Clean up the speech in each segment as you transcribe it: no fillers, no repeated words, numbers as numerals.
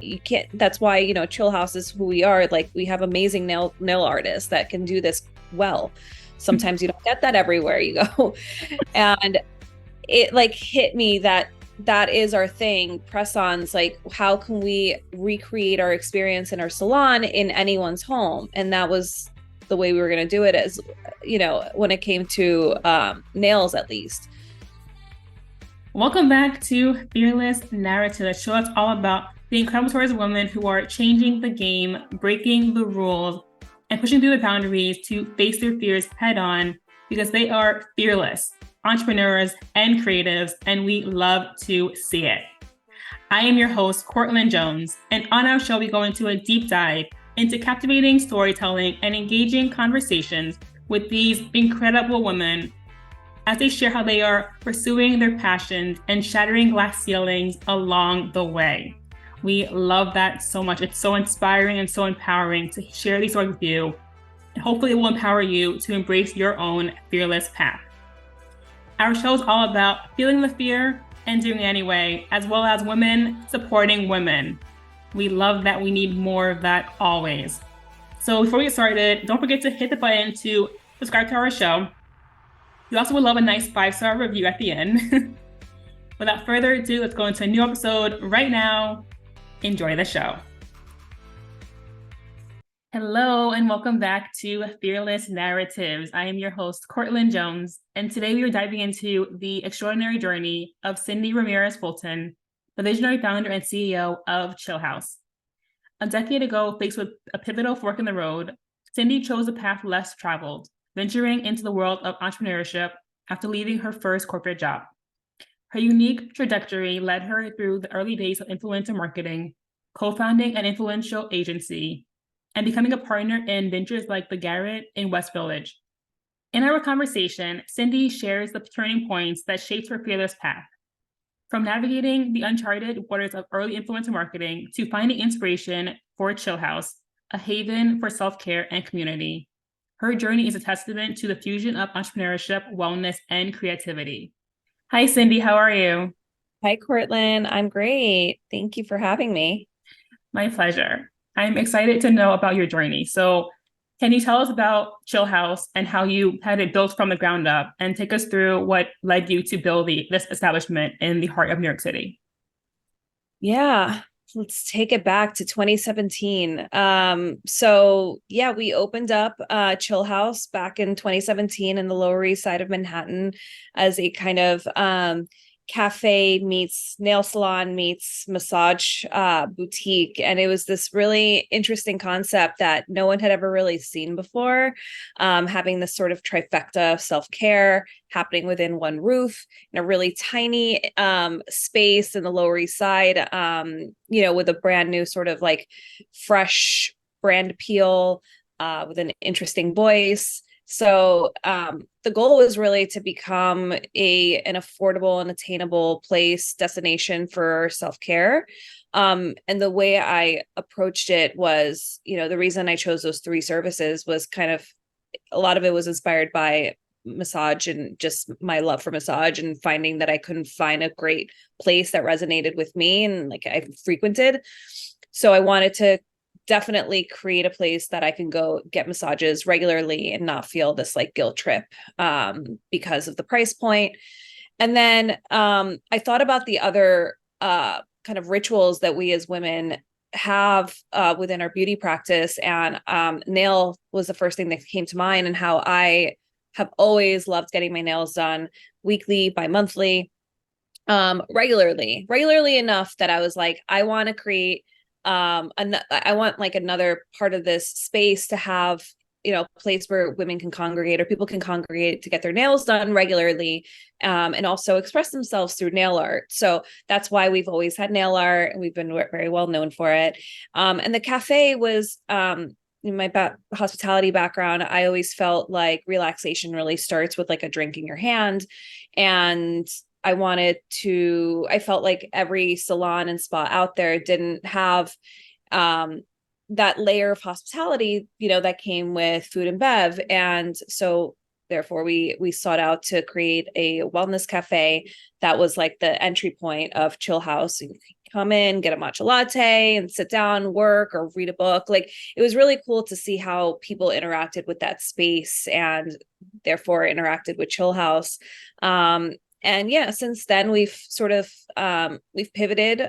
you can't, that's why, Chillhouse is who we are. Like, we have amazing nail artists that can do this well. Sometimes you don't get that everywhere you go. And it like hit me that that is our thing. Press-ons, like, how can we recreate our experience in our salon in anyone's home? And that was the way we were going to do it, as when it came to nails, at least. Welcome back to Fearless Narrative, a show that's all about the incredible stories of women who are changing the game, breaking the rules, and pushing through the boundaries to face their fears head on, because they are fearless entrepreneurs and creatives, and we love to see it. I am your host, Courtlyn Jones, and on our show, we go into a deep dive into captivating storytelling and engaging conversations with these incredible women as they share how they are pursuing their passions and shattering glass ceilings along the way. We love that so much. It's so inspiring and so empowering to share these stories with you. And hopefully it will empower you to embrace your own fearless path. Our show is all about feeling the fear and doing it anyway, as well as women supporting women. We love that. We need more of that always. So before we get started, don't forget to hit the button to subscribe to our show. We also would love a nice 5-star review at the end. Without further ado, let's go into a new episode right now. Enjoy the show. Hello, and welcome back to Fearless Narratives. I am your host, Courtlyn Jones, and today we are diving into the extraordinary journey of Cyndi Ramirez-Fulton, the visionary founder and CEO of Chillhouse. A decade ago, faced with a pivotal fork in the road, Cyndi chose a path less traveled, venturing into the world of entrepreneurship after leaving her first corporate job. Her unique trajectory led her through the early days of influencer marketing, co-founding an influential agency, and becoming a partner in ventures like the Garret in West Village. In our conversation, Cyndi shares the turning points that shaped her fearless path. From navigating the uncharted waters of early influencer marketing to finding inspiration for Chillhouse, a haven for self-care and community. Her journey is a testament to the fusion of entrepreneurship, wellness, and creativity. Hi, Cyndi. How are you? Hi, Courtlyn. I'm great. Thank you for having me. My pleasure. I'm excited to know about your journey. So can you tell us about Chillhouse and how you had it built from the ground up, and take us through what led you to build this establishment in the heart of New York City? Yeah, let's take it back to 2017. So yeah, we opened up Chillhouse back in 2017 in the Lower East Side of Manhattan as a kind of cafe meets nail salon meets massage boutique. And it was this really interesting concept that no one had ever really seen before, having this sort of trifecta of self-care happening within one roof in a really tiny space in the Lower East Side, with a brand new sort of like fresh brand appeal, with an interesting voice. So the goal was really to become an affordable and attainable destination for self-care. And the way I approached it was, the reason I chose those 3 services was kind of, a lot of it was inspired by massage and just my love for massage, and finding that I couldn't find a great place that resonated with me and like I frequented. So I wanted to definitely create a place that I can go get massages regularly and not feel this like guilt trip because of the price point. And then I thought about the other kind of rituals that we as women have within our beauty practice, and nail was the first thing that came to mind, and how I have always loved getting my nails done weekly, bi-monthly, regularly enough that I was like, I want to create I want like another part of this space to have, a place where women can congregate, or people can congregate to get their nails done regularly, and also express themselves through nail art. So that's why we've always had nail art, and we've been very well known for it. And the cafe was, in my hospitality background, I always felt like relaxation really starts with like a drink in your hand. And I felt like every salon and spa out there didn't have that layer of hospitality, that came with food and bev. And so therefore we sought out to create a wellness cafe that was like the entry point of Chillhouse. come in, get a matcha latte and sit down, work or read a book. Like it was really cool to see how people interacted with that space and therefore interacted with Chillhouse. And yeah, since then we've sort of we've pivoted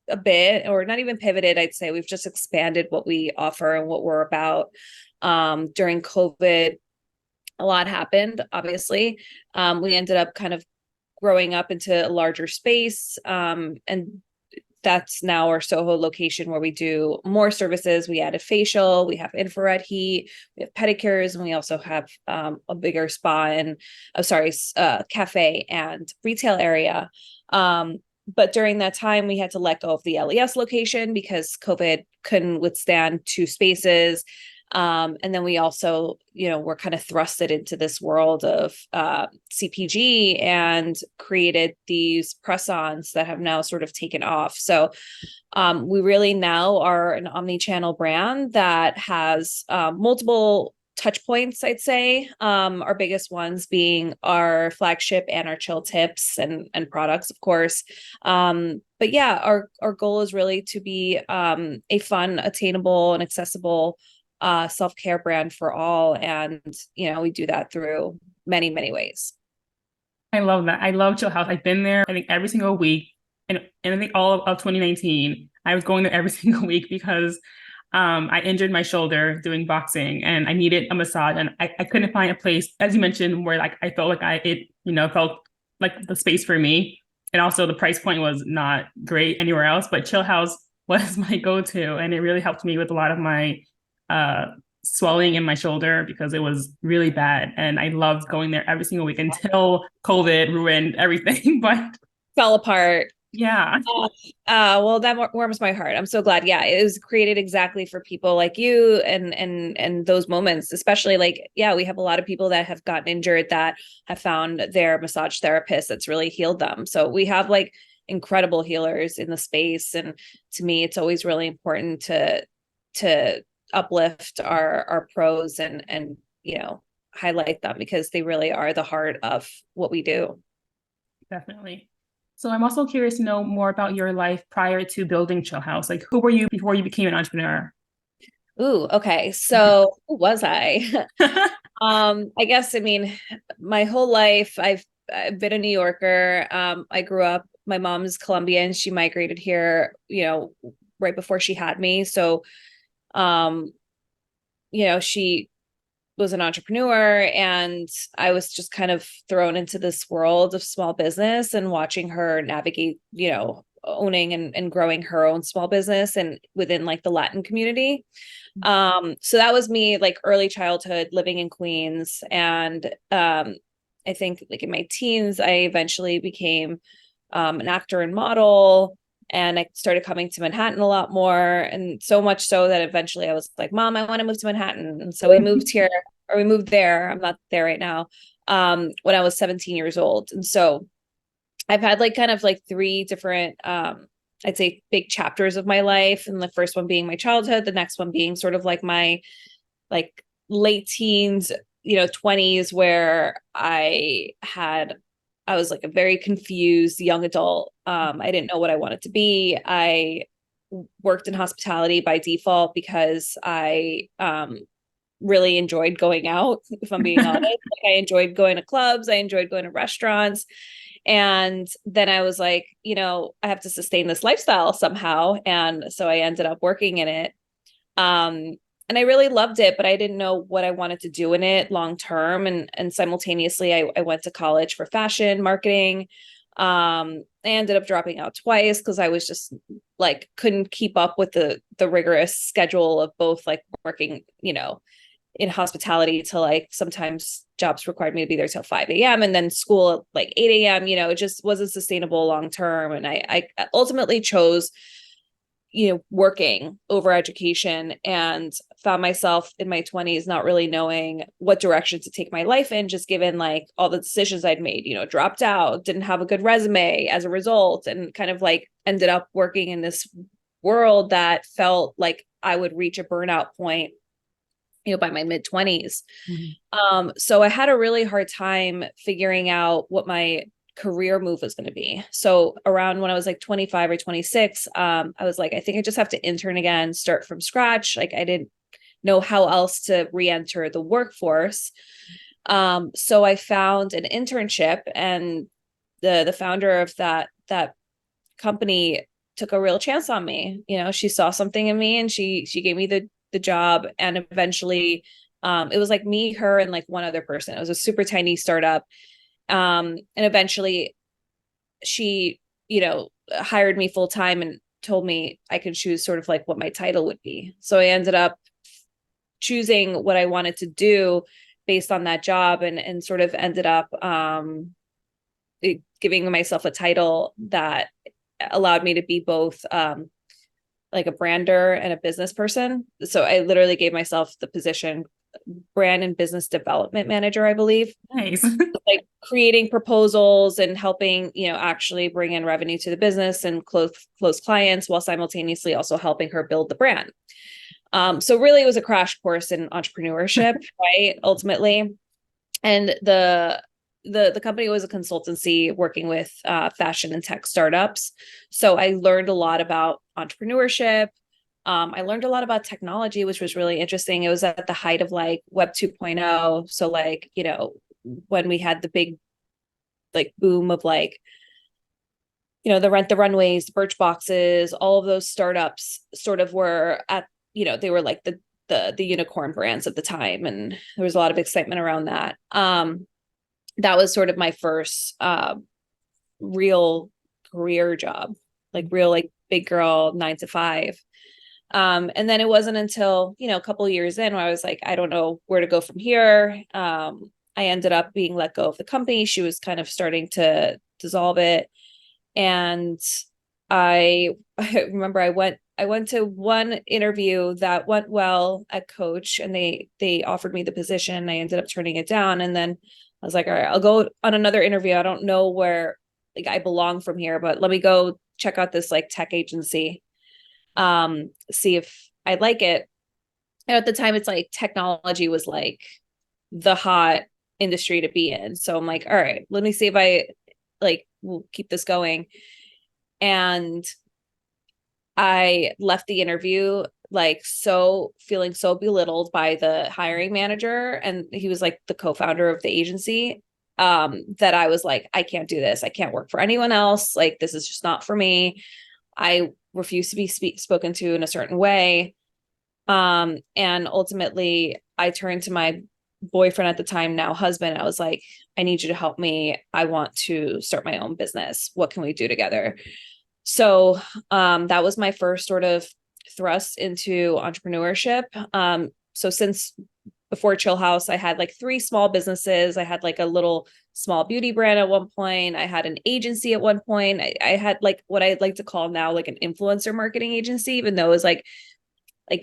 a bit, or not even pivoted, I'd say we've just expanded what we offer and what we're about. During COVID, a lot happened, obviously. We ended up kind of growing up into a larger space. And that's now our Soho location where we do more services. We added facial, we have infrared heat, we have pedicures, and we also have a bigger spa and cafe and retail area. But during that time, we had to let go of the LES location because COVID couldn't withstand two spaces. And then we also, we're kind of thrusted into this world of CPG and created these press-ons that have now sort of taken off. So we really now are an omni-channel brand that has multiple touch points, I'd say. Our biggest ones being our flagship and our chill tips and products, of course. But yeah, our goal is really to be a fun, attainable, and accessible self-care brand for all. And, we do that through many, many ways. I love that. I love Chillhouse. I've been there, I think, every single week. And I think all of 2019, I was going there every single week because I injured my shoulder doing boxing and I needed a massage. And I couldn't find a place, as you mentioned, where like I felt like it felt like the space for me. And also the price point was not great anywhere else, but Chillhouse was my go-to. And it really helped me with a lot of my swelling in my shoulder because it was really bad. And I loved going there every single week until COVID ruined everything, but fell apart. Yeah. Well, that warms my heart. I'm so glad. Yeah, it was created exactly for people like you and those moments, especially like, yeah, we have a lot of people that have gotten injured that have found their massage therapist that's really healed them. So we have like incredible healers in the space. And to me, it's always really important to uplift our pros and highlight them because they really are the heart of what we do. Definitely. So I'm also curious to know more about your life prior to building Chillhouse. Like, who were you before you became an entrepreneur? Ooh, okay. So who was I? I guess, my whole life I've been a New Yorker. I grew up, my mom's Colombian. She migrated here, right before she had me. So she was an entrepreneur and I was just kind of thrown into this world of small business and watching her navigate, owning and growing her own small business and within like the Latin community. So that was me, like early childhood living in Queens. And I think like in my teens, I eventually became an actor and model. And I started coming to Manhattan a lot more. And so much so that eventually I was like, Mom, I want to move to Manhattan. And so we moved here, or we moved there. I'm not there right now. When I was 17 years old. And so I've had like kind of like three different, I'd say big chapters of my life. And the first one being my childhood, the next one being sort of like my like late teens, 20s, where I was like a very confused young adult. I didn't know what I wanted to be. I worked in hospitality by default because I really enjoyed going out, if I'm being honest. Like, I enjoyed going to clubs. I enjoyed going to restaurants. And then I was like, I have to sustain this lifestyle somehow. And so I ended up working in it. And I really loved it, but I didn't know what I wanted to do in it long term. And simultaneously, I went to college for fashion marketing. I ended up dropping out twice because I was just like couldn't keep up with the rigorous schedule of both like working, in hospitality till like sometimes jobs required me to be there till 5 a.m. and then school at like 8 a.m. It just wasn't sustainable long term. And I ultimately chose working over education and found myself in my 20s not really knowing what direction to take my life in, just given like all the decisions I'd made, dropped out, didn't have a good resume as a result, and kind of like ended up working in this world that felt like I would reach a burnout point, by my mid 20s. So I had a really hard time figuring out what my career move was going to be. So around when I was like 25 or 26, I was like, I think I just have to intern again, start from scratch. Like I didn't know how else to re-enter the workforce. So I found an internship, and the founder of that company took a real chance on me. You know, she saw something in me, and she gave me the job. And eventually, it was like me, her, and like one other person. It was a super tiny startup. And eventually she, hired me full time and told me I could choose sort of like what my title would be. So I ended up choosing what I wanted to do based on that job, and sort of ended up giving myself a title that allowed me to be both like a brander and a business person. So I literally gave myself the position brand and business development manager, I believe. Nice. Like creating proposals and helping, actually bring in revenue to the business and close clients, while simultaneously also helping her build the brand. So really it was a crash course in entrepreneurship, right? Ultimately. And the company was a consultancy working with fashion and tech startups. So I learned a lot about entrepreneurship. I learned a lot about technology, which was really interesting. It was at the height of like Web 2.0. So like, when we had the big like boom of like, the Rent the Runways, the Birchboxes, all of those startups sort of were at, they were like the unicorn brands at the time. And there was a lot of excitement around that. That was sort of my first real career job, like real, like big girl 9 to 5. And then it wasn't until, a couple of years in where I was like, I don't know where to go from here. I ended up being let go of the company. She was kind of starting to dissolve it. And I remember I went to one interview that went well at Coach, and they offered me the position. I ended up turning it down. And then I was like, all right, I'll go on another interview. I don't know where like I belong from here, but let me go check out this like tech agency, see if I like it. And at the time, it's like technology was like the hot industry to be in. So I'm like, all right, let me see if I like will keep this going. And I left the interview like feeling so belittled by the hiring manager, and he was like the co-founder of the agency, that I was like, I can't do this. I can't work for anyone else. Like, this is just not for me. I refuse to be spoken to in a certain way. And ultimately I turned to my boyfriend at the time, now husband. I was like, I need you to help me. I want to start my own business. What can we do together? So that was my first sort of thrust into entrepreneurship. So since before Chillhouse, I had like 3 small businesses. I had like a little small beauty brand at one point. I had an agency at one point. I had like what I'd like to call now like an influencer marketing agency, even though it was like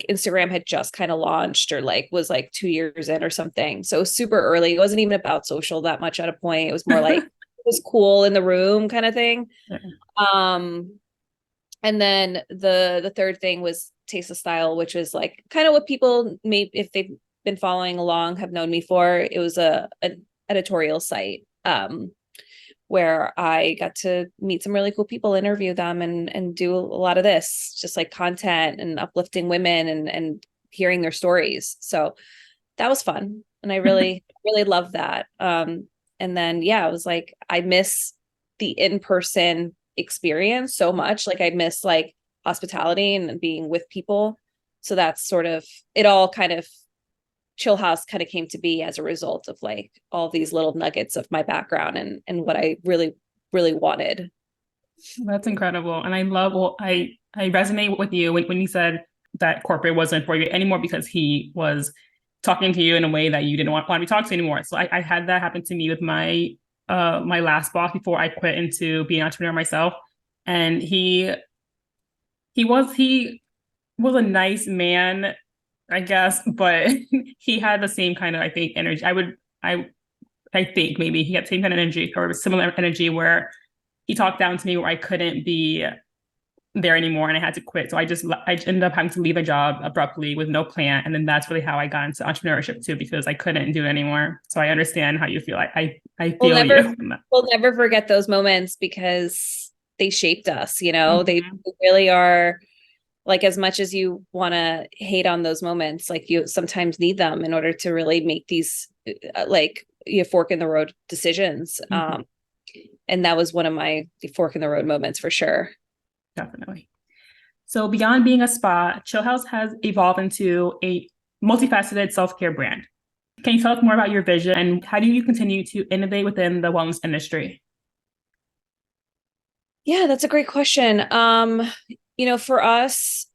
Instagram had just kind of launched, or like was like 2 years in or something. So it was super early. It wasn't even about social that much at a point. It was more like it was cool in the room kind of thing. Yeah. And then the third thing was Taste of Style, which was like kind of what people may, if they've been following along, have known me for. It was an editorial site where I got to meet some really cool people, interview them, and do a lot of this, just like content and uplifting women and hearing their stories. So that was fun. And I really, really loved that. And then, yeah, I was like, I miss the in-person experience so much. Like I miss like hospitality and being with people. So that's sort of, it all kind of, Chillhouse kind of came to be as a result of like all these little nuggets of my background and what I really, really wanted. That's incredible. And I love, well, I resonate with you when you said that corporate wasn't for you anymore because he was talking to you in a way that you didn't want to be talked to anymore. So I had that happen to me with my my last boss before I quit into being an entrepreneur myself. And he was a nice man, I guess, but he had the same kind of, I think, energy. I think maybe he had the same kind of energy or similar energy where he talked down to me where I couldn't be there anymore and I had to quit. So I ended up having to leave a job abruptly with no plan. And then that's really how I got into entrepreneurship too, because I couldn't do it anymore. So I understand how you feel. I We'll feel never you. we'll never forget those moments because they shaped us, they Mhm. really are. Like, as much as you want to hate on those moments, like, you sometimes need them in order to really make these like, you fork in the road decisions. Mhm. And that was one of my fork in the road moments for sure. Definitely. So beyond being a spa, Chillhouse has evolved into a multifaceted self-care brand. Can you tell us more about your vision and how do you continue to innovate within the wellness industry? Yeah, that's a great question. For us,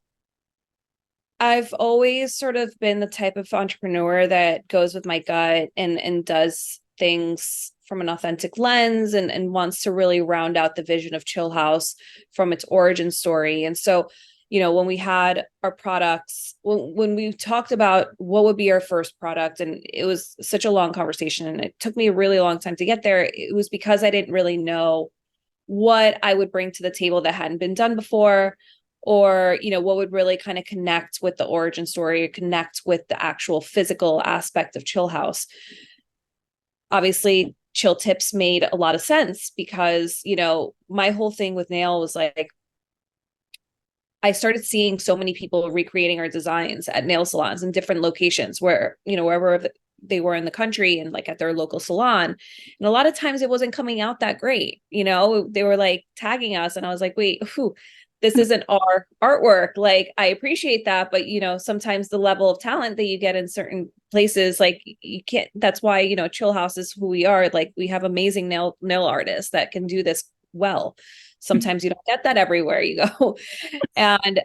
I've always sort of been the type of entrepreneur that goes with my gut and does things from an authentic lens and wants to really round out the vision of Chill House from its origin story. And so, when we had our products, when we talked about what would be our first product, and it was such a long conversation and it took me a really long time to get there, it was because I didn't really know what I would bring to the table that hadn't been done before, or what would really kind of connect with the origin story, connect with the actual physical aspect of Chill House. Obviously, Chill Tips made a lot of sense because my whole thing with nail was like, I started seeing so many people recreating our designs at nail salons in different locations where, wherever they were in the country, and like at their local salon. And a lot of times it wasn't coming out that great. They were like tagging us and I was like, wait, this isn't our artwork. Like, I appreciate that, but sometimes the level of talent that you get in certain places, like, you can't. That's why Chill House is who we are. Like, we have amazing nail artists that can do this well. Sometimes you don't get that everywhere you go. And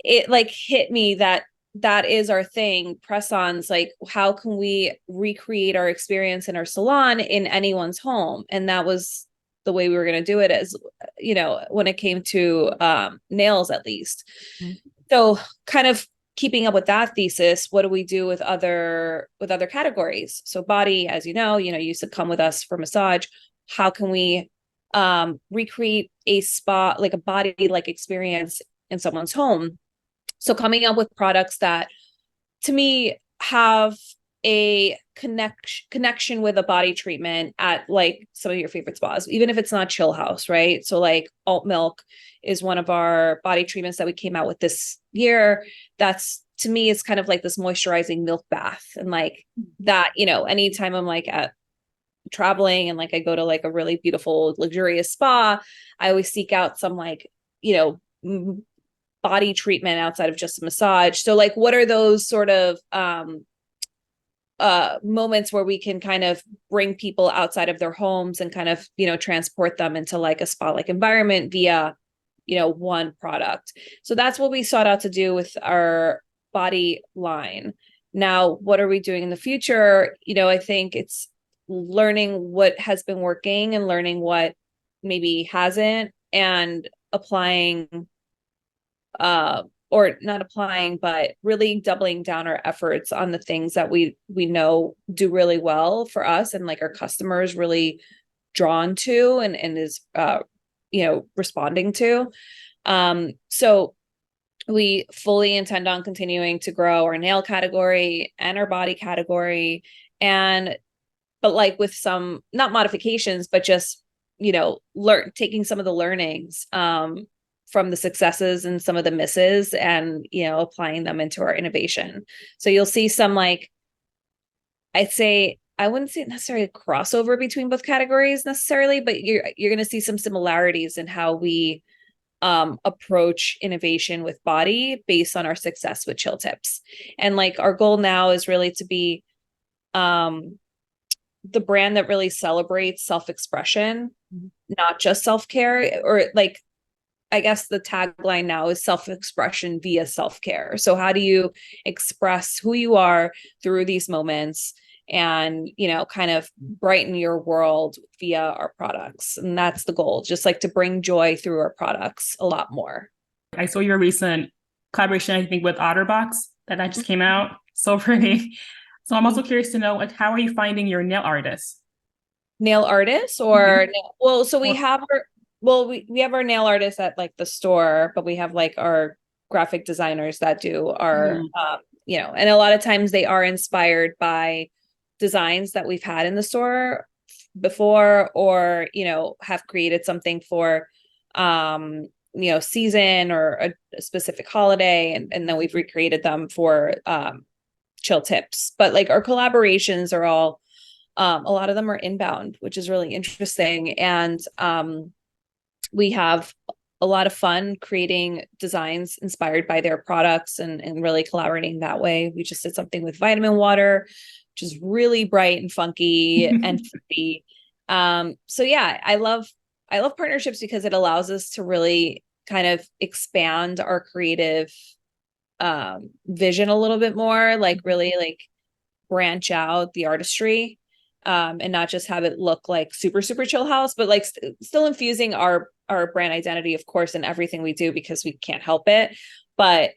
it like hit me that that is our thing. Press-ons, like, how can we recreate our experience in our salon in anyone's home? And that was the way we were going to do it, as when it came to nails, at least. So, kind of keeping up with that thesis, what do we do with other categories? So body, as you used to come with us for massage. How can we recreate a spa, like a body like experience in someone's home? So coming up with products that, to me, have a connection with a body treatment at like some of your favorite spas, even if it's not Chill House, right? So like Alt Milk is one of our body treatments that we came out with this year. That's, to me, it's kind of like this moisturizing milk bath. And like that, anytime I'm like at traveling and like I go to like a really beautiful, luxurious spa, I always seek out some like, body treatment outside of just a massage. So like, what are those sort of moments where we can kind of bring people outside of their homes and kind of transport them into like a spa like environment via one product? So that's what we sought out to do with our body line. Now, what are we doing in the future? I think it's learning what has been working and learning what maybe hasn't, and applying or not applying, but really doubling down our efforts on the things that we know do really well for us, and like our customers really drawn to and is responding to. So we fully intend on continuing to grow our nail category and our body category, but like with some, not modifications, but just taking some of the learnings from the successes and some of the misses, and applying them into our innovation. So you'll see some, like, I wouldn't say necessarily a crossover between both categories necessarily, but you're going to see some similarities in how we approach innovation with body based on our success with Chill Tips. And like, our goal now is really to be the brand that really celebrates self-expression, not just self-care. Or like, I guess the tagline now is self-expression via self-care. So how do you express who you are through these moments and, kind of brighten your world via our products? And that's the goal, just like to bring joy through our products a lot more. I saw your recent collaboration, I think, with Otterbox that just came out. So pretty. So I'm also curious to know, like, how are you finding your nail artists? Nail artists or well, so we have well, we have our nail artists at like the store, but we have like our graphic designers that do our and a lot of times they are inspired by designs that we've had in the store before, or have created something for season or a specific holiday, and then we've recreated them for chill tips. But like our collaborations are all a lot of them are inbound, which is really interesting. And we have a lot of fun creating designs inspired by their products, and really collaborating that way. We just did something with vitamin water, which is really bright and funky and fruity. So yeah, I love partnerships because it allows us to really kind of expand our creative vision a little bit more, like really like branch out the artistry, and not just have it look like super super chill house, but like still infusing our brand identity, of course, in everything we do, because we can't help it. But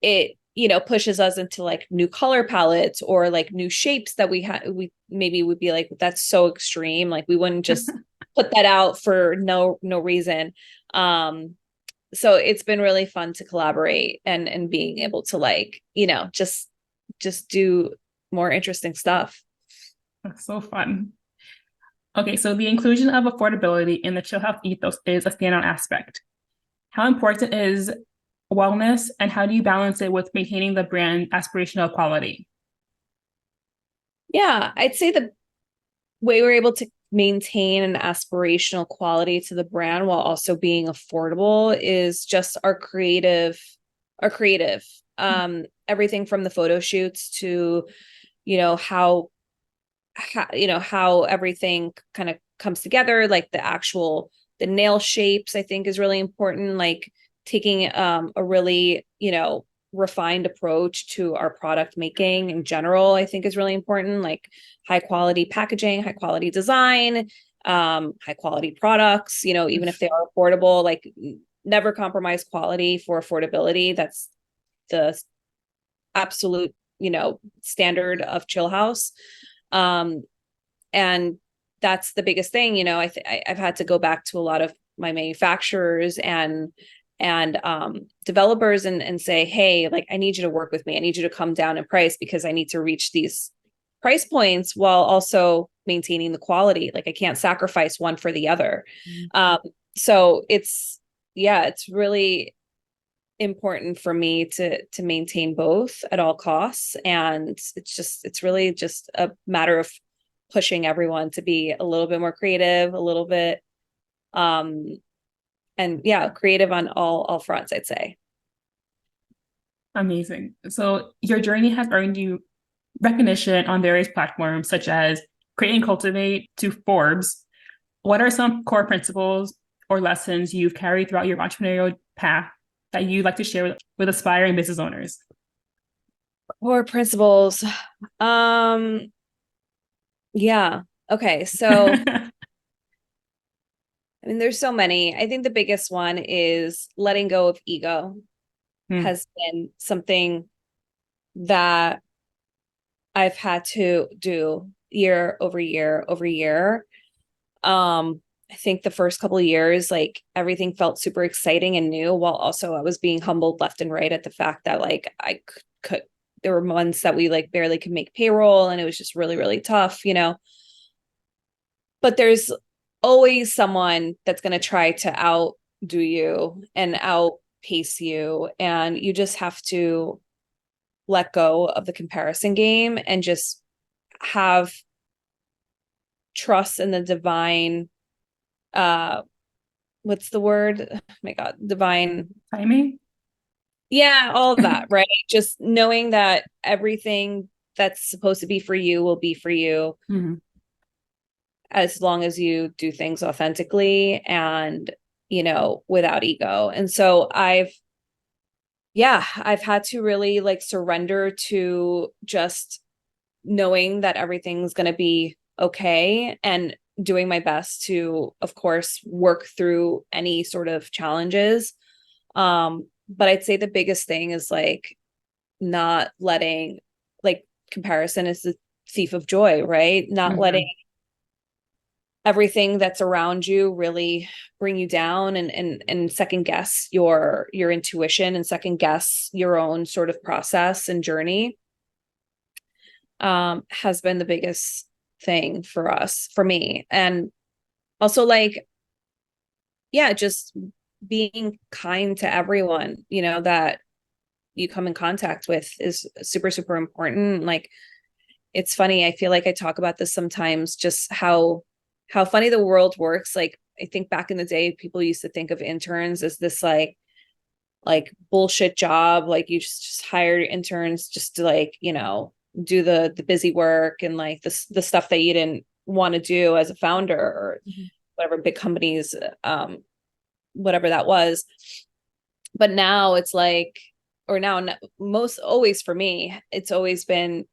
it pushes us into like new color palettes or like new shapes that we maybe would be like, that's so extreme, like we wouldn't just put that out for no reason. So it's been really fun to collaborate and being able to like just do more interesting stuff. That's so fun. Okay, so the inclusion of affordability in the chill house ethos is a standout aspect. How important is wellness, and how do you balance it with maintaining the brand aspirational quality? Yeah, I'd say the way we're able to maintain an aspirational quality to the brand while also being affordable is just our creative. Everything from the photo shoots to how how everything kind of comes together, like the nail shapes, I think is really important. Like taking a really refined approach to our product making in general, I think is really important. Like high quality packaging, high quality design, high quality products, even if they are affordable, like never compromise quality for affordability. That's the absolute standard of Chill House. And that's the biggest thing. I've had to go back to a lot of my manufacturers and developers and say, hey, like I need you to work with me, I need you to come down in price, because I need to reach these price points while also maintaining the quality. Like I can't sacrifice one for the other. So it's really important for me to maintain both at all costs. And it's really just a matter of pushing everyone to be a little bit more creative, a little bit and yeah, creative on all fronts, I'd say. Amazing. So your journey has earned you recognition on various platforms such as Create and Cultivate to Forbes. What are some core principles or lessons you've carried throughout your entrepreneurial path that you'd like to share with aspiring business owners? Core principles. Yeah. Okay. So I mean, there's so many. I think the biggest one is letting go of ego has been something that I've had to do year over year over year. I think the first couple of years, like everything felt super exciting and new, while also I was being humbled left and right at the fact that like I could there were months that we like barely could make payroll, and it was just really, really tough, But there's always someone that's going to try to outdo you and outpace you. And you just have to let go of the comparison game and just have trust in the divine, what's the word? Oh my God, divine timing. Yeah, all of that, right? Just knowing that everything that's supposed to be for you will be for you. As long as you do things authentically and without ego. And so I've had to really like surrender to just knowing that everything's going to be okay, and doing my best to, of course, work through any sort of challenges. But I'd say the biggest thing is like not letting, like, comparison is the thief of joy, right? Not letting everything that's around you really bring you down and second guess your intuition and second guess your own sort of process and journey, has been the biggest thing for me. And also, like, yeah, just being kind to everyone, that you come in contact with is super, super important. Like, it's funny. I feel like I talk about this sometimes, just how funny the world works. Like, I think back in the day, people used to think of interns as this like bullshit job. Like, you just hire interns just to, like, do the busy work and like the stuff that you didn't want to do as a founder or whatever big companies, whatever that was. But now it's like, or now most always for me, it's always been,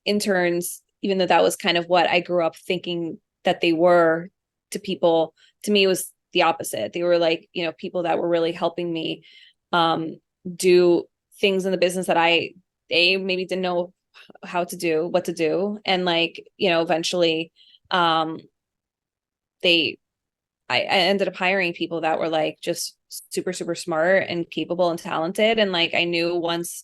interns, even though that was kind of what I grew up thinking that they were to people. To me, it was the opposite. They were like, people that were really helping me do things in the business that they maybe didn't know how to do, what to do. And like, eventually I ended up hiring people that were like just super, super smart and capable and talented. And like, I knew once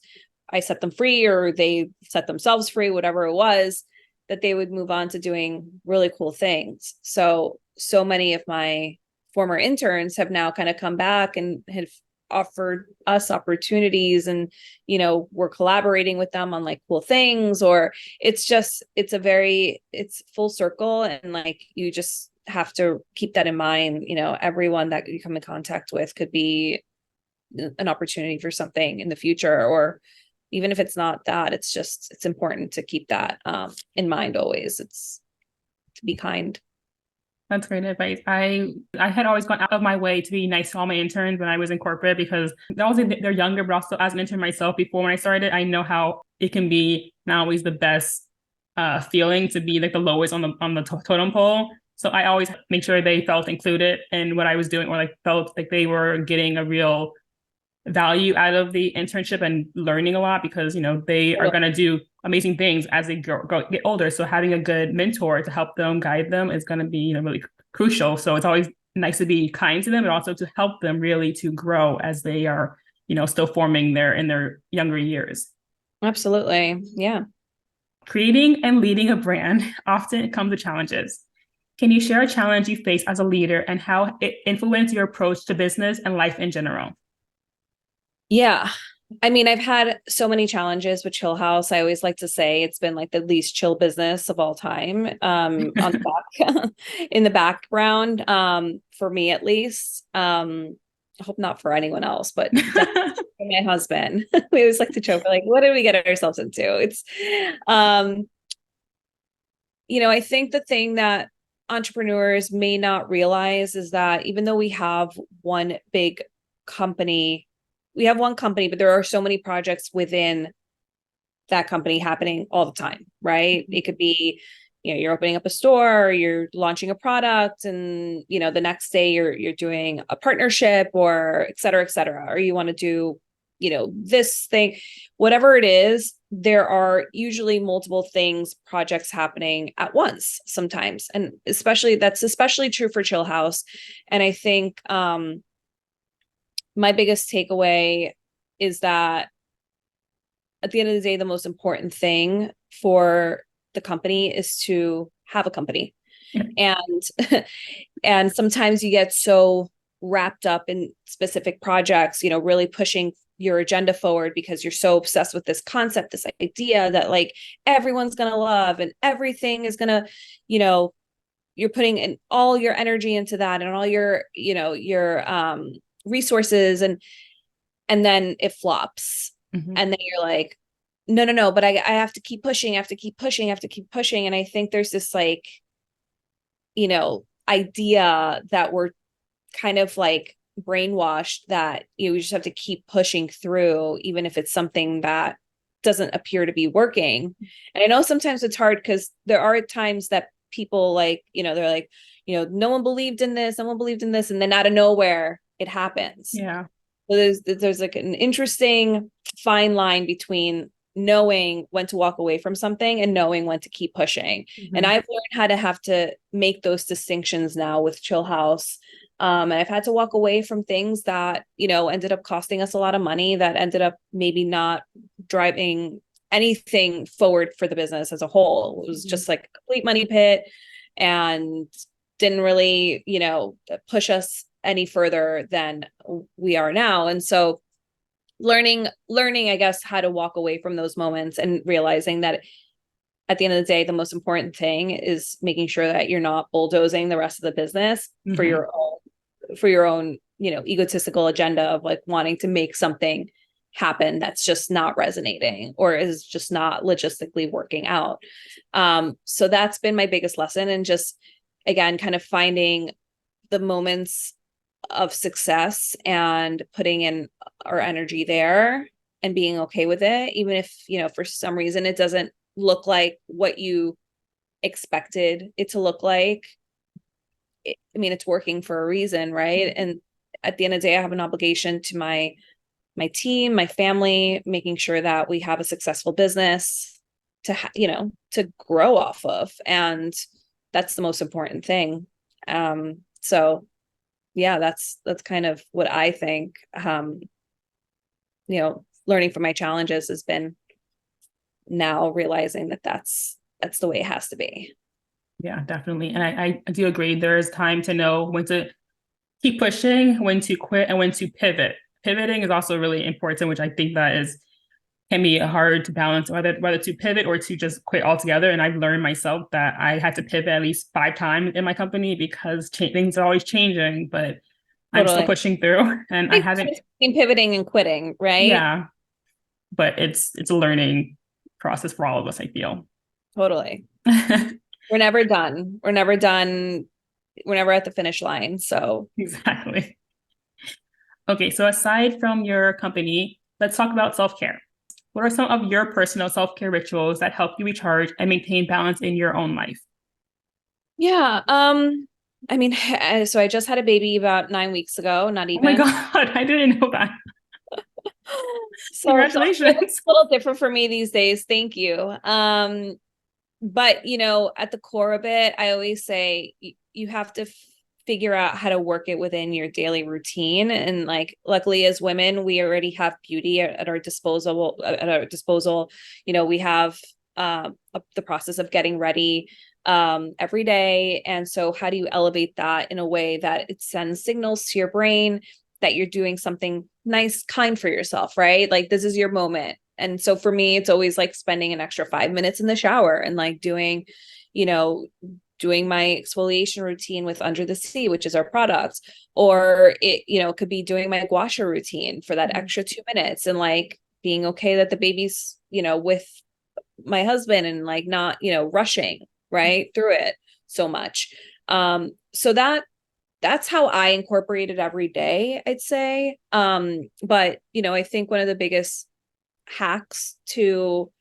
I set them free or they set themselves free, whatever it was, that they would move on to doing really cool things. So many of my former interns have now kind of come back and have offered us opportunities, and, we're collaborating with them on like cool things, or it's full circle. And like, you just have to keep that in mind. Everyone that you come in contact with could be an opportunity for something in the future, or even if it's not that, it's important to keep that in mind always. It's to be kind. That's great advice. I had always gone out of my way to be nice to all my interns when I was in corporate, because they're younger, but also as an intern myself before when I started, I know how it can be not always the best feeling to be like the lowest on the totem pole. So I always make sure they felt included in what I was doing, or like felt like they were getting a real value out of the internship and learning a lot, because they are going to do amazing things as they get older. So having a good mentor to help them, guide them, is going to be really crucial. So it's always nice to be kind to them, but also to help them really to grow as they are still forming in their younger years. Absolutely. Yeah. Creating and leading a brand often comes with challenges. Can you share a challenge you face as a leader and how it influenced your approach to business and life in general? Yeah. I mean, I've had so many challenges with Chillhouse. I always like to say it's been like the least chill business of all time, on the back, in the background, for me at least. I hope not for anyone else, but definitely for my husband. We always like to joke, like, what did we get ourselves into? It's, I think the thing that entrepreneurs may not realize is that even though we have one big company, but there are so many projects within that company happening all the time, right? It could be, you're opening up a store, or you're launching a product, and, the next day you're doing a partnership, or et cetera, or you want to do, this thing, whatever it is. There are usually multiple projects happening at once sometimes. And that's especially true for Chillhouse. And I think, my biggest takeaway is that at the end of the day, the most important thing for the company is to have a company. And and sometimes you get so wrapped up in specific projects, really pushing your agenda forward because you're so obsessed with this concept, this idea that like everyone's going to love, and everything is going to, you're putting in all your energy into that, and all your, your resources, and then it flops. And then you're like, no, but I have to keep pushing, I have to keep pushing. And I think there's this like, idea that we're kind of like brainwashed that you just have to keep pushing through, even if it's something that doesn't appear to be working. And I know sometimes it's hard, because there are times that people like, they're like, no one believed in this, and then out of nowhere it happens. Yeah. So there's like an interesting fine line between knowing when to walk away from something and knowing when to keep pushing. And I've learned how to have to make those distinctions now with Chillhouse. And I've had to walk away from things that, ended up costing us a lot of money, that ended up maybe not driving anything forward for the business as a whole. It was just like a complete money pit and didn't really, push us any further than we are now. And so learning, I guess, how to walk away from those moments and realizing that at the end of the day, the most important thing is making sure that you're not bulldozing the rest of the business for your own, egotistical agenda of like wanting to make something happen that's just not resonating or is just not logistically working out. So that's been my biggest lesson. And just, again, kind of finding the moments of success and putting in our energy there and being okay with it, even if, for some reason it doesn't look like what you expected it to look like. It's working for a reason, right? And at the end of the day, I have an obligation to my team, my family, making sure that we have a successful business to to grow off of, and that's the most important thing. So yeah, that's kind of what I think. Learning from my challenges has been now realizing that that's the way it has to be. Yeah, definitely. And I do agree. There is time to know when to keep pushing, when to quit, and when to pivot. Pivoting is also really important, which I think can be hard to balance, whether to pivot or to just quit altogether. And I've learned myself that I had to pivot at least 5 times in my company because things are always changing, but I'm still pushing through. And I haven't been pivoting and quitting, right? Yeah, but it's a learning process for all of us, I feel. Totally. We're never done. We're never done. We're never at the finish line. So exactly. Okay, so aside from your company, let's talk about self-care. What are some of your personal self-care rituals that help you recharge and maintain balance in your own life? Yeah. So I just had a baby about 9 weeks ago, not even. Oh my God, I didn't know that. So congratulations. It's a little different for me these days. Thank you. But at the core of it, I always say you have to figure out how to work it within your daily routine. And like, luckily as women, we already have beauty at our disposal. We have the process of getting ready every day. And so how do you elevate that in a way that it sends signals to your brain that you're doing something nice, kind for yourself, right? Like this is your moment. And so for me, it's always like spending an extra 5 minutes in the shower and like doing my exfoliation routine with Under the Sea, which is our product, or it could be doing my gua sha routine for that extra 2 minutes and like being okay that the baby's, with my husband and like not, rushing right through it so much. So that's how I incorporate it every day, I'd say. But I think one of the biggest hacks to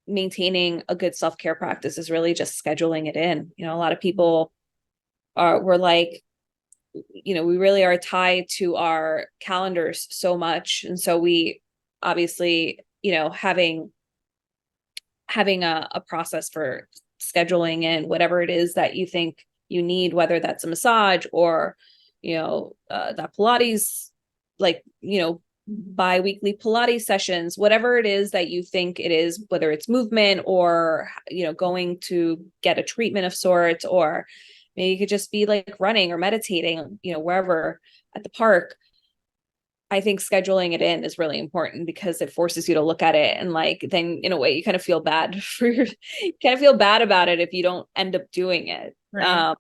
maintaining a good self-care practice is really just scheduling it in. A lot of people we're like, we really are tied to our calendars so much. And so we obviously, having a process for scheduling in whatever it is that you think you need, whether that's a massage or, that Pilates, like, bi-weekly Pilates sessions, whatever it is that you think it is, whether it's movement or, going to get a treatment of sorts, or maybe you could just be like running or meditating, wherever at the park. I think scheduling it in is really important because it forces you to look at it and like, then in a way you kind of feel bad about it if you don't end up doing it. Right.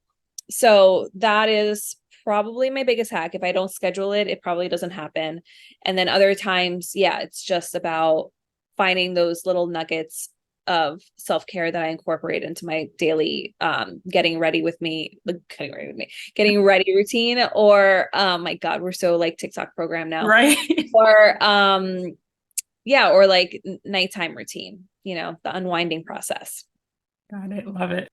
So that is probably my biggest hack. If I don't schedule it, it probably doesn't happen. And then other times, yeah, it's just about finding those little nuggets of self-care that I incorporate into my daily getting ready routine, or my God, we're so like TikTok program now. Right. Or or like nighttime routine, the unwinding process. Got it. Love it.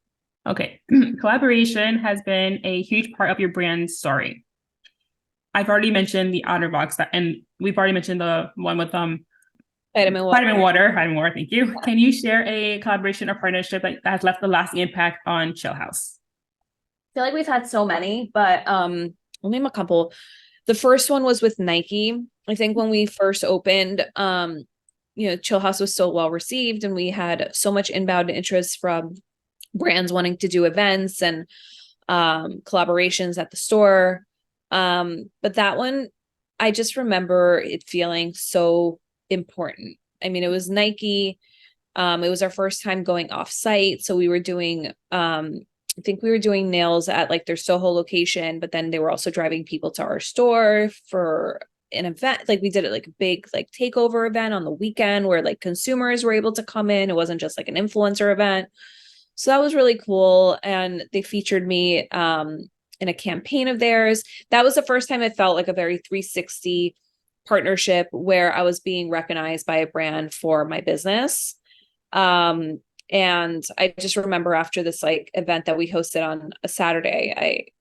Okay. Collaboration has been a huge part of your brand's story. I've already mentioned the outer box and we've already mentioned the one with Vitamin water. Vitamin water. Vitamin water. Thank you. Can you share a collaboration or partnership that has left the lasting impact on Chillhouse? I feel like we've had so many, but I'll name a couple. The first one was with Nike. I think when we first opened, Chill House was so well received, and we had so much inbound interest from brands wanting to do events and collaborations at the store. But that one, I just remember it feeling so important. I mean, it was Nike. It was our first time going off site. So we were doing, I think we were doing nails at like their Soho location, but then they were also driving people to our store for an event. Like we did it like a big like takeover event on the weekend where like consumers were able to come in. It wasn't just like an influencer event. So that was really cool. And they featured me in a campaign of theirs. That was the first time it felt like a very 360 partnership where I was being recognized by a brand for my business. And I just remember after this like event that we hosted on a Saturday,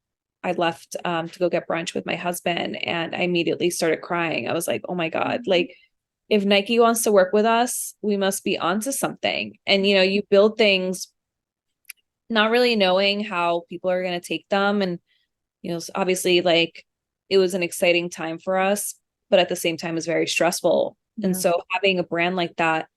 I left to go get brunch with my husband, and I immediately started crying. I was like, oh my God, like if Nike wants to work with us, we must be onto something. And you build things not really knowing how people are going to take them. And obviously like it was an exciting time for us, but at the same time it was very stressful. Yeah. And so having a brand like that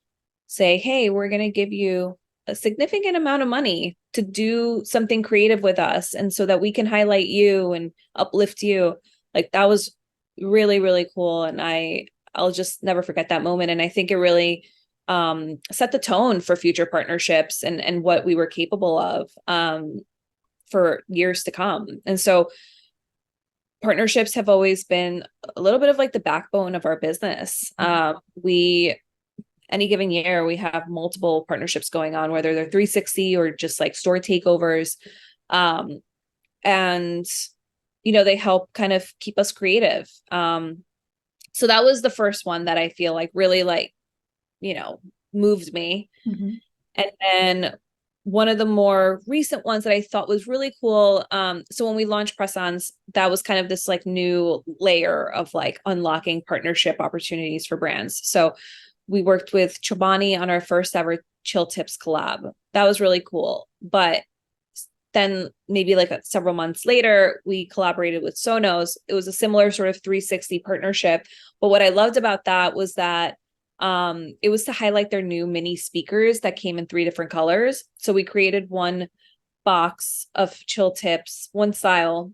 say, hey, we're going to give you a significant amount of money to do something creative with us, and so that we can highlight you and uplift you, like that was really, really cool. And I'll just never forget that moment. And I think it really set the tone for future partnerships and what we were capable of for years to come. And so partnerships have always been a little bit of like the backbone of our business. Any given year, we have multiple partnerships going on, whether they're 360 or just like store takeovers. And, they help kind of keep us creative. So that was the first one that I feel like really like, moved me. Mm-hmm. And then one of the more recent ones that I thought was really cool. So when we launched Press-Ons, that was kind of this like new layer of like unlocking partnership opportunities for brands. So we worked with Chobani on our first ever Chill Tips collab. That was really cool. But then maybe like several months later, we collaborated with Sonos. It was a similar sort of 360 partnership. But what I loved about that was that it was to highlight their new mini speakers that came in 3 different colors. So we created one box of Chill Tips, one style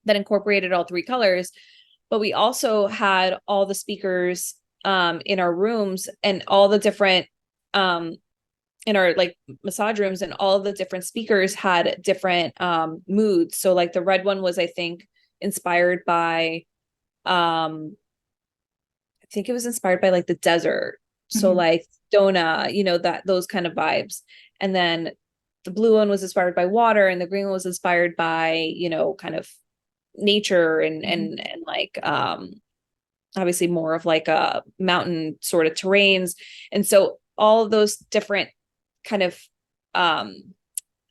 that incorporated all 3 colors. But we also had all the speakers in our rooms and all the different in our like massage rooms, and all the different speakers had different moods. So like the red one was, I think, inspired by I think it was inspired by like the desert. So mm-hmm. like Dona, that those kind of vibes. And then the blue one was inspired by water, and the green one was inspired by, kind of nature and mm-hmm. and like obviously more of like a mountain sort of terrains. And so all of those different kind of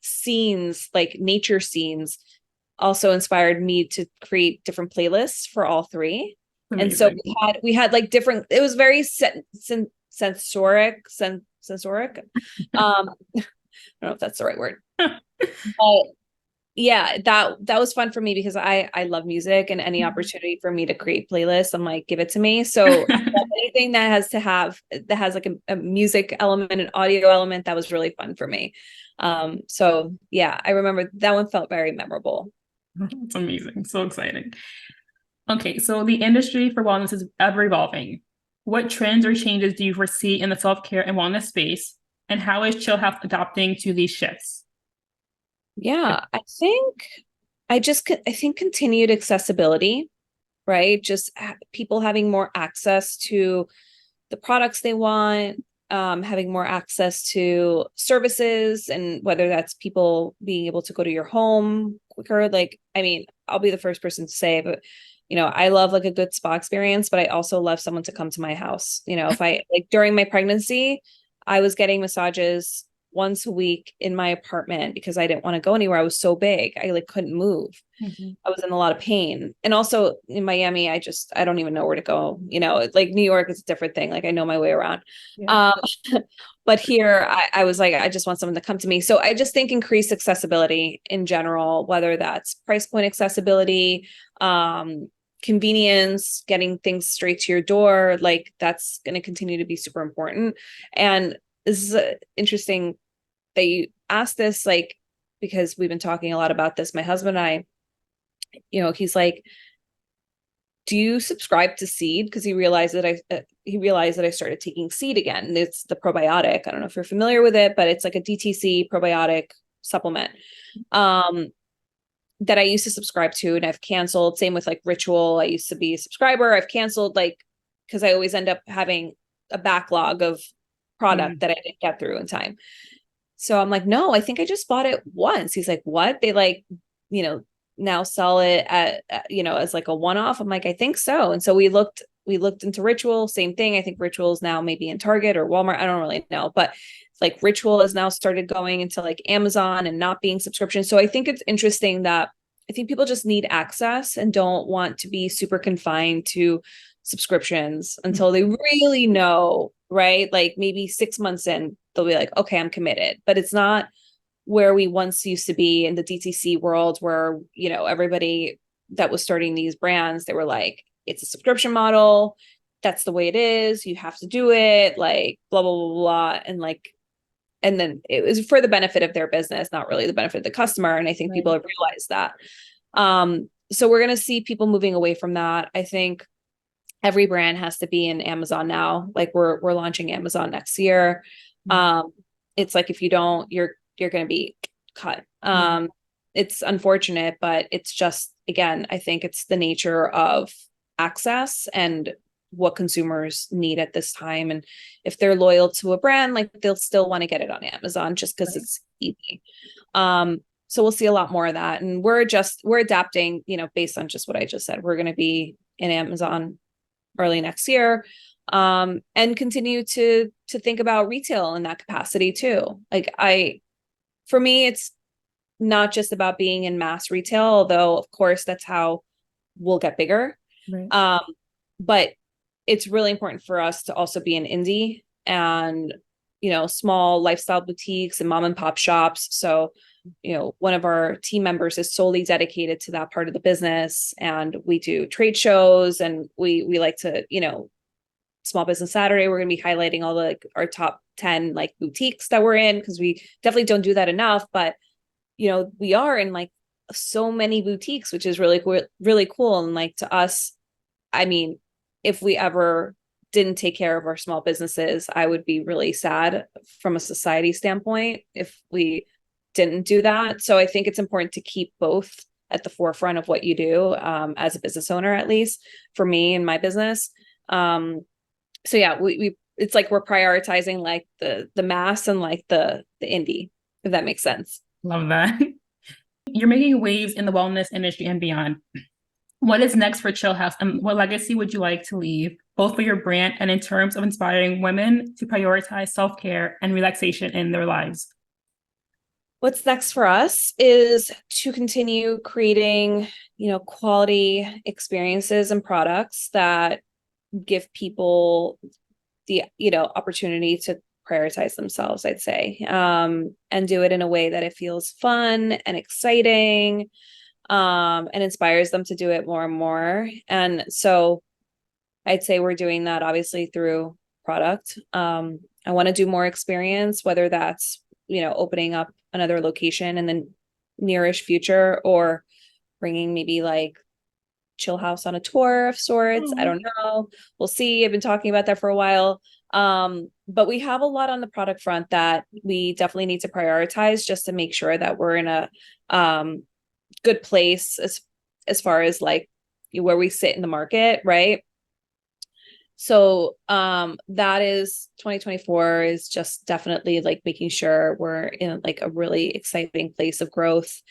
scenes, like nature scenes, also inspired me to create different playlists for all 3. Amazing. And so we had like different, it was very sensoric. I don't know if that's the right word. But yeah, that was fun for me because I love music, and any opportunity for me to create playlists, I'm like, give it to me. So anything that has like a music element, an audio element, that was really fun for me. So yeah, I remember that one felt very memorable. It's amazing. So exciting. Okay, so the industry for wellness is ever evolving. What trends or changes do you foresee in the self-care and wellness space, and how is Chillhouse adapting to these shifts? Yeah, I think continued accessibility, right? Just people having more access to the products they want, having more access to services, and whether that's people being able to go to your home quicker. Like, I mean, I'll be the first person to say, but I love like a good spa experience, but I also love someone to come to my house. If I like during my pregnancy, I was getting massages once a week in my apartment because I didn't want to go anywhere. I was so big. I like couldn't move. I was in a lot of pain. And also in Miami, I don't even know where to go. Like New York is a different thing. Like I know my way around. Yeah. But here I was like, I just want someone to come to me. So I just think increased accessibility in general, whether that's price point accessibility, convenience, getting things straight to your door, like that's going to continue to be super important. And this is interesting that you asked this, like, because we've been talking a lot about this. My husband and I, he's like, do you subscribe to Seed? Because he realized that I started taking Seed again. And it's the probiotic. I don't know if you're familiar with it, but it's like a DTC probiotic supplement that I used to subscribe to, and I've canceled. Same with like Ritual. I used to be a subscriber. I've canceled, like, because I always end up having a backlog of product that I didn't get through in time. So I'm like, no, I think I just bought it once. He's like, what? They like, now sell it at as like a one-off. I'm like, I think so. And so we looked into Ritual, same thing. I think Ritual is now maybe in Target or Walmart. I don't really know, but like Ritual has now started going into like Amazon and not being subscription. So I think it's interesting that I think people just need access and don't want to be super confined to subscriptions until they really know, right? Like maybe 6 months in, they'll be like, okay, I'm committed. But it's not where we once used to be in the DTC world where, everybody that was starting these brands, they were like, it's a subscription model. That's the way it is. You have to do it, like blah, blah, blah, blah. And then it was for the benefit of their business, not really the benefit of the customer. And I think people have realized that. So we're going to see people moving away from that. I think every brand has to be in Amazon now. Like we're launching Amazon next year. It's like, if you don't, you're going to be cut. It's unfortunate, but it's just, again, I think it's the nature of access and what consumers need at this time. And if they're loyal to a brand, like they'll still want to get it on Amazon just because it's easy. So we'll see a lot more of that. And we're adapting, based on just what I just said. We're going to be in Amazon early next year, and continue to think about retail in that capacity too. Like for me, it's not just about being in mass retail, although of course that's how we'll get bigger. But it's really important for us to also be an indie and, small lifestyle boutiques and mom and pop shops. So, one of our team members is solely dedicated to that part of the business. And we do trade shows, and we like to, Small Business Saturday, we're going to be highlighting all the, like, our top 10 like boutiques that we're in, because we definitely don't do that enough. But, we are in like so many boutiques, which is really cool. And like, to us, I mean, if we ever didn't take care of our small businesses, I would be really sad from a society standpoint if we didn't do that. So I think it's important to keep both at the forefront of what you do, as a business owner, at least for me and my business. So yeah, we it's like we're prioritizing like the mass and like the indie, if that makes sense. Love that. You're making waves in the wellness industry and beyond. What is next for Chillhouse, and what legacy would you like to leave, both for your brand and in terms of inspiring women to prioritize self-care and relaxation in their lives? What's next for us is to continue creating, quality experiences and products that give people the, opportunity to prioritize themselves, I'd say, and do it in a way that it feels fun and exciting, and inspires them to do it more and more. And so I'd say we're doing that obviously through product. I want to do more experience, whether that's, opening up another location in the nearish future, or bringing maybe like Chillhouse on a tour of sorts. I don't know. We'll see. I've been talking about that for a while. But we have a lot on the product front that we definitely need to prioritize just to make sure that we're in a good place as far as like where we sit in the market, right? So that is 2024 is just definitely like making sure we're in like a really exciting place of growth.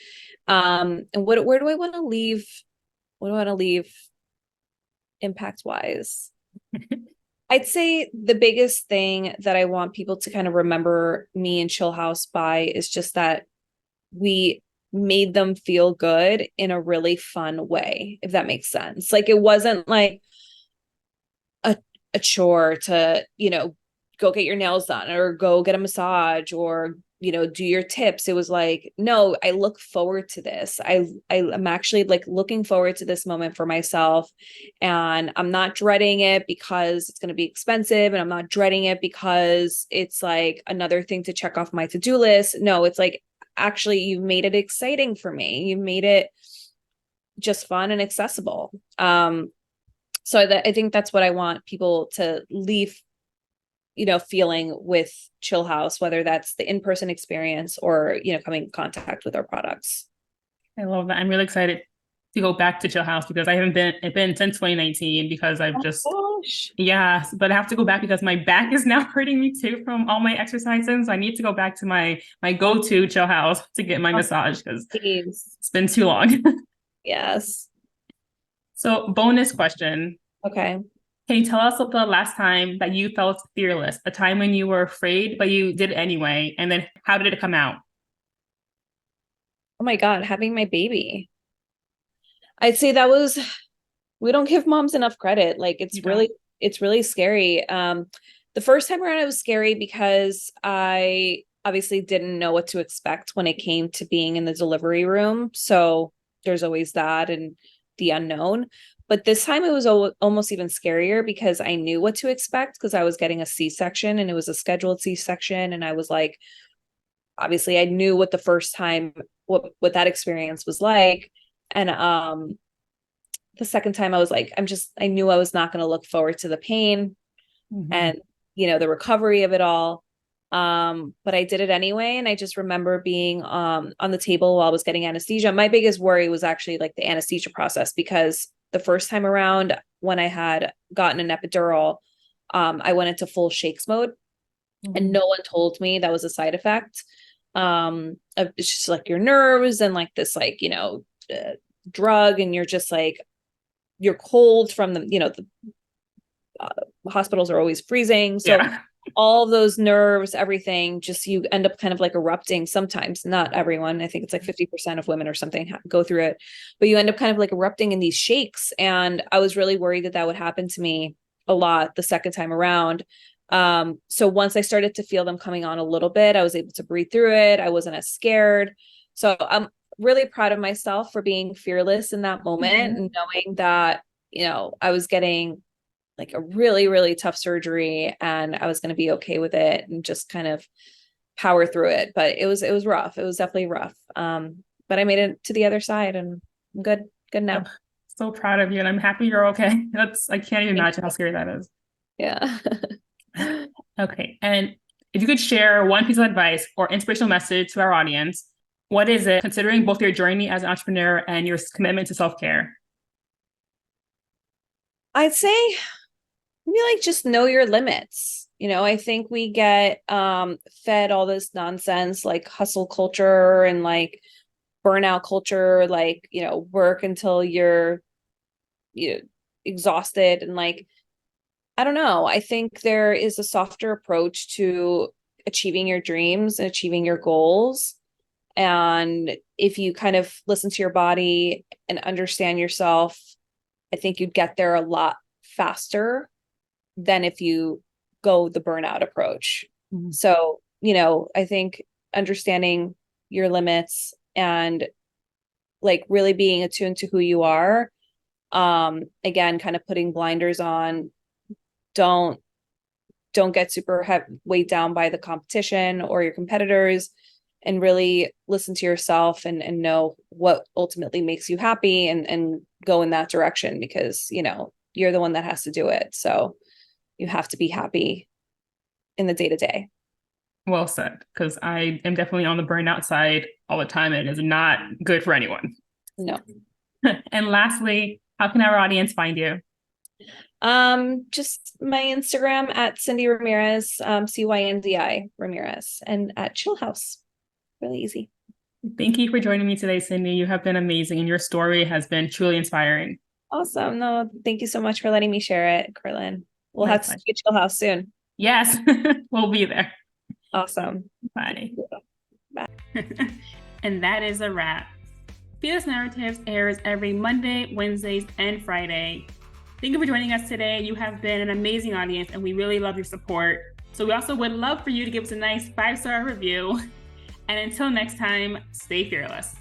And where do I want to leave? What do I want to leave impact wise? I'd say the biggest thing that I want people to kind of remember me and Chillhouse by is just that we made them feel good in a really fun way, if that makes sense. Like it wasn't like a, a chore to, go get your nails done or go get a massage or, do your tips. It was like, no, I look forward to this. I'm actually like looking forward to this moment for myself. And I'm not dreading it because it's going to be expensive. And I'm not dreading it because it's like another thing to check off my to-do list. No, it's like, actually, you've made it exciting for me. You've made it just fun and accessible. So I think that's what I want people to leave, feeling with Chillhouse, whether that's the in-person experience or, coming in contact with our products. I love that. I'm really excited to go back to Chillhouse because I haven't been since 2019 because I've just, gosh. yeah, but I have to go back because my back is now hurting me too from all my exercises. So I need to go back to my go-to Chillhouse to get my massage because it's been too long. Yes. So bonus question. Okay. Can you tell us about the last time that you felt fearless, a time when you were afraid, but you did it anyway? And then how did it come out? Oh my God, having my baby. I'd say that was, we don't give moms enough credit. Like it's really scary. The first time around it was scary because I obviously didn't know what to expect when it came to being in the delivery room. So there's always that and the unknown. But this time it was almost even scarier because I knew what to expect because I was getting a C-section and it was a scheduled C-section. And I was like, obviously I knew what the first time, what that experience was like. And the second time I was like, I knew I was not going to look forward to the pain and, the recovery of it all. But I did it anyway. And I just remember being on the table while I was getting anesthesia. My biggest worry was actually like the anesthesia process because the first time around when I had gotten an epidural, I went into full shakes mode and no one told me that was a side effect. It's just like your nerves and like this, like, drug, and you're just like, you're cold from the hospitals are always freezing. So all those nerves, everything, just you end up kind of like erupting sometimes, not everyone. I think it's like 50% of women or something go through it, but you end up kind of like erupting in these shakes. And I was really worried that would happen to me a lot the second time around. So once I started to feel them coming on a little bit, I was able to breathe through it. I wasn't as scared. So I'm really proud of myself for being fearless in that moment and knowing that, I was getting like a really, really tough surgery and I was going to be okay with it and just kind of power through it. But it was rough. It was definitely rough. But I made it to the other side and I'm good now. I'm so proud of you. And I'm happy you're okay. I can't even imagine how scary that is. Yeah. Okay. And if you could share one piece of advice or inspirational message to our audience, what is it, considering both your journey as an entrepreneur and your commitment to self-care? I'd say maybe like just know your limits. I think we get fed all this nonsense like hustle culture and like burnout culture, like, work until you're exhausted. And like, I don't know. I think there is a softer approach to achieving your dreams and achieving your goals. And if you kind of listen to your body and understand yourself, I think you'd get there a lot faster than if you go the burnout approach. So, I think understanding your limits and like really being attuned to who you are, again, kind of putting blinders on, don't get super weighed down by the competition or your competitors, and really listen to yourself and know what ultimately makes you happy and go in that direction because, you're the one that has to do it. So you have to be happy in the day to day. Well said, because I am definitely on the burnout side all the time. And it is not good for anyone. No. And lastly, how can our audience find you? Just my Instagram at Cyndi Ramirez, Cyndi Ramirez, and at Chillhouse. Really easy. Thank you for joining me today, Cyndi. You have been amazing, and your story has been truly inspiring. Awesome. No, thank you so much for letting me share it, Courtlyn. We'll My have to see you at Chillhouse soon. Yes, we'll be there. Awesome. Bye. Bye. And that is a wrap. Fearless Narratives airs every Monday, Wednesdays, and Friday. Thank you for joining us today. You have been an amazing audience, and we really love your support. So we also would love for you to give us a nice 5-star review. And until next time, stay fearless.